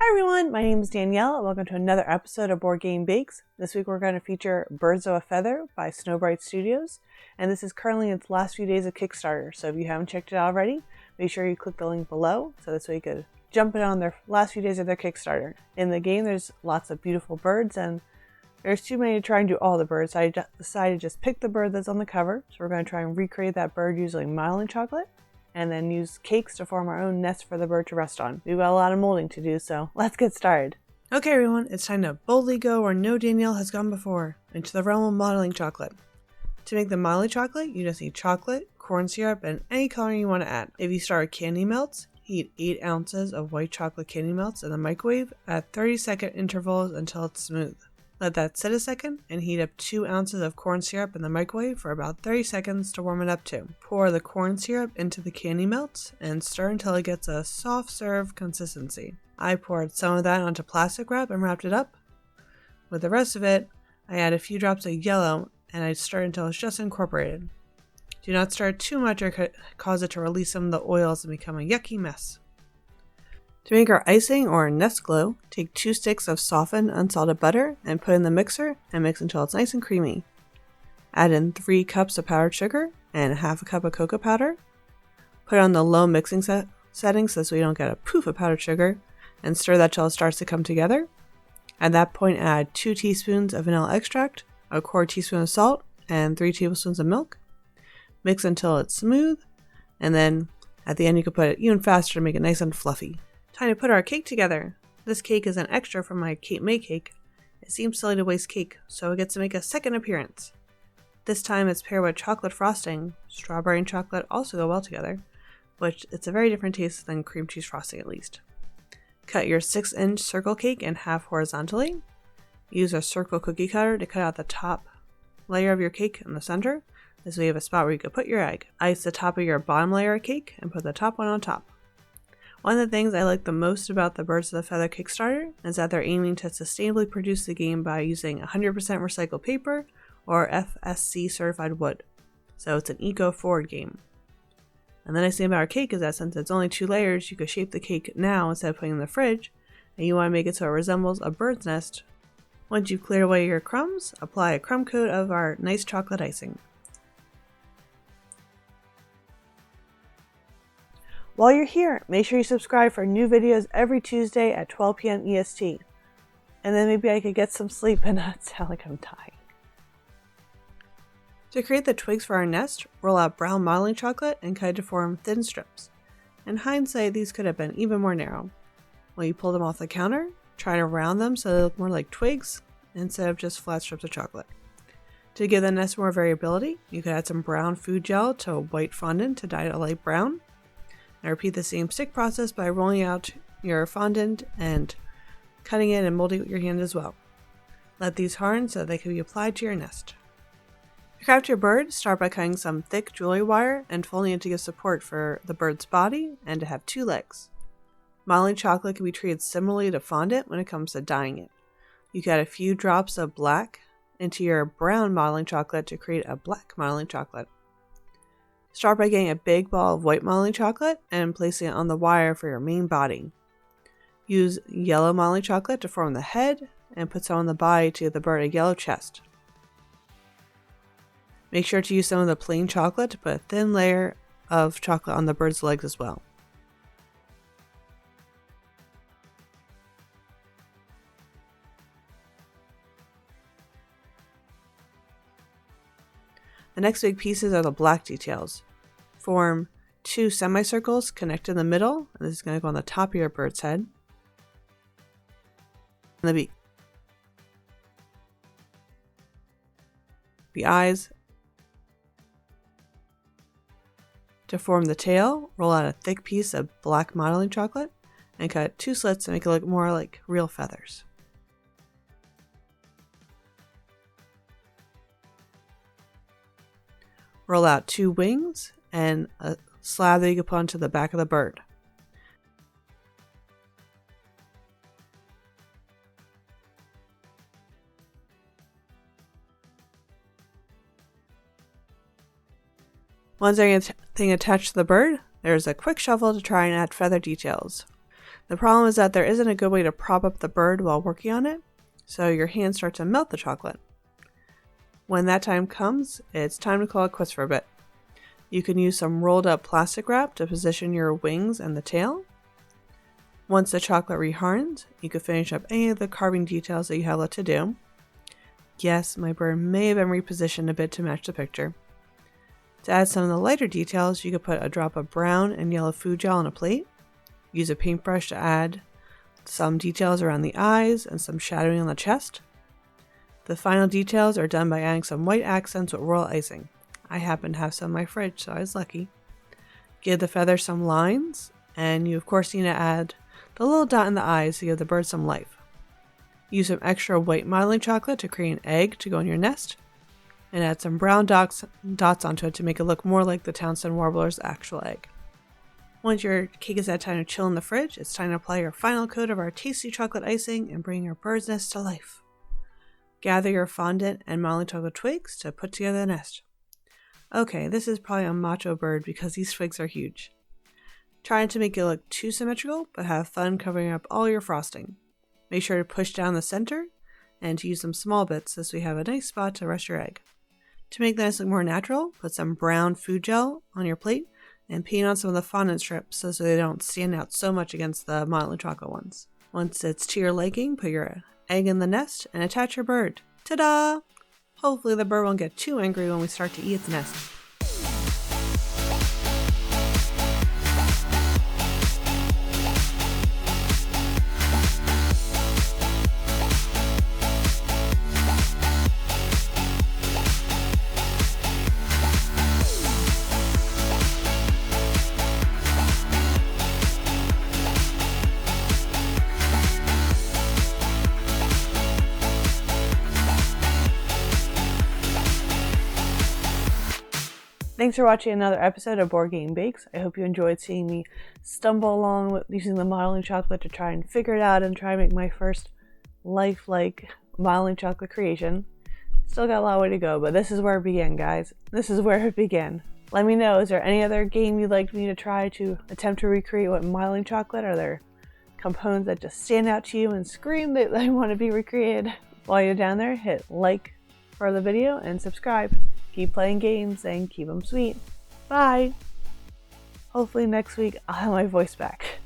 Hi everyone, my name is Danielle and welcome to another episode of Board Game Bakes. This week we're going to feature Birds of a Feather by Snowbright Studios, and this is currently its last few days of Kickstarter, so if you haven't checked it out already, make sure you click the link below so this way you could jump in on their last few days of their Kickstarter. In the game there's lots of beautiful birds and there's too many to try and do all the birds, so I decided to just pick the bird that's on the cover. So we're going to try and recreate that bird using modeling chocolate and then use cakes to form our own nest for the bird to rest on. We've got a lot of molding to do, so let's get started. Okay everyone, it's time to boldly go where no Danielle has gone before, into the realm of modeling chocolate. To make the modeling chocolate, you just need chocolate, corn syrup, and any coloring you want to add. If you start with candy melts, heat 8 ounces of white chocolate candy melts in the microwave at 30-second intervals until it's smooth. Let that sit a second and heat up 2 ounces of corn syrup in the microwave for about 30 seconds to warm it up to. Pour the corn syrup into the candy melts and stir until it gets a soft serve consistency. I poured some of that onto plastic wrap and wrapped it up. With the rest of it, I add a few drops of yellow and I stir until it's just incorporated. Do not stir too much or cause it to release some of the oils and become a yucky mess. To make our icing or nest glue, take 2 sticks of softened unsalted butter and put in the mixer and mix until it's nice and creamy. Add in 3 cups of powdered sugar and half a cup of cocoa powder. Put on the low mixing settings so we don't get a poof of powdered sugar and stir that till it starts to come together. At that point add 2 teaspoons of vanilla extract, a 1/4 teaspoon of salt, and 3 tablespoons of milk. Mix until it's smooth, and then at the end you can put it even faster to make it nice and fluffy. Time to put our cake together. This cake is an extra from my Cape May cake. It seems silly to waste cake, so it gets to make a second appearance. This time it's paired with chocolate frosting. Strawberry and chocolate also go well together, but it's a very different taste than cream cheese frosting at least. Cut your 6-inch circle cake in half horizontally. Use a circle cookie cutter to cut out the top layer of your cake in the center. This way you have a spot where you could put your egg. Ice the top of your bottom layer of cake and put the top one on top. One of the things I like the most about the Birds of the Feather Kickstarter is that they're aiming to sustainably produce the game by using 100% recycled paper or FSC certified wood. So it's an eco-forward game. And the nice thing about our cake is that since it's only 2 layers, you can shape the cake now instead of putting it in the fridge, and you want to make it so it resembles a bird's nest. Once you've cleared away your crumbs, apply a crumb coat of our nice chocolate icing. While you're here, make sure you subscribe for new videos every Tuesday at 12 p.m. EST. And then maybe I could get some sleep and not sound like I'm dying. To create the twigs for our nest, roll out brown modeling chocolate and cut it to form thin strips. In hindsight, these could have been even more narrow. When you pull them off the counter, try to round them so they look more like twigs instead of just flat strips of chocolate. To give the nest more variability, you could add some brown food gel to a white fondant to dye it a light brown. Now repeat the same stick process by rolling out your fondant and cutting it and molding it with your hand as well. Let these harden so that they can be applied to your nest. To craft your bird, start by cutting some thick jewelry wire and folding it to give support for the bird's body and to have 2 legs. Modeling chocolate can be treated similarly to fondant when it comes to dyeing it. You can add a few drops of black into your brown modeling chocolate to create a black modeling chocolate. Start by getting a big ball of white modeling chocolate and placing it on the wire for your main body. Use yellow modeling chocolate to form the head and put some on the body to give the bird a yellow chest. Make sure to use some of the plain chocolate to put a thin layer of chocolate on the bird's legs as well. The next big pieces are the black details. Form 2 semicircles, connect in the middle, and this is going to go on the top of your bird's head. And the beak. The eyes. To form the tail, roll out a thick piece of black modeling chocolate and cut 2 slits to make it look more like real feathers. Roll out 2 wings and a slab that you can put onto the back of the bird. Once everything attached to the bird, there's a quick shuffle to try and add feather details. The problem is that there isn't a good way to prop up the bird while working on it, so your hands start to melt the chocolate. When that time comes, it's time to call it quits for a bit. You can use some rolled up plastic wrap to position your wings and the tail. Once the chocolate rehardens, you can finish up any of the carving details that you have left to do. Yes, my bird may have been repositioned a bit to match the picture. To add some of the lighter details, you could put a drop of brown and yellow food gel on a plate. Use a paintbrush to add some details around the eyes and some shadowing on the chest. The final details are done by adding some white accents with royal icing. I happen to have some in my fridge, so I was lucky. Give the feather some lines, and you of course need to add the little dot in the eyes to give the bird some life. Use some extra white modeling chocolate to create an egg to go in your nest, and add some brown dots onto it to make it look more like the Townsend Warbler's actual egg. Once your cake is at time to chill in the fridge, it's time to apply your final coat of our tasty chocolate icing and bring your bird's nest to life. Gather your fondant and modeling chocolate twigs to put together the nest. Okay, this is probably a macho bird because these twigs are huge. Try not to make it look too symmetrical, but have fun covering up all your frosting. Make sure to push down the center and to use some small bits so we have a nice spot to rest your egg. To make the nest look more natural, put some brown food gel on your plate and paint on some of the fondant strips so they don't stand out so much against the modeling chocolate ones. Once it's to your liking, put your egg in the nest and attach your bird. Ta-da! Hopefully the bird won't get too angry when we start to eat its nest. Thanks for watching another episode of Board Game Bakes. I hope you enjoyed seeing me stumble along with using the modeling chocolate to try and figure it out and try and make my first lifelike modeling chocolate creation. Still got a long way to go, but this is where it began, guys. This is where it began. Let me know, is there any other game you'd like me to try to attempt to recreate what modeling chocolate? Are there components that just stand out to you and scream that they want to be recreated? While you're down there, hit like for the video and subscribe. Keep playing games and keep them sweet. Bye! Hopefully next week I'll have my voice back.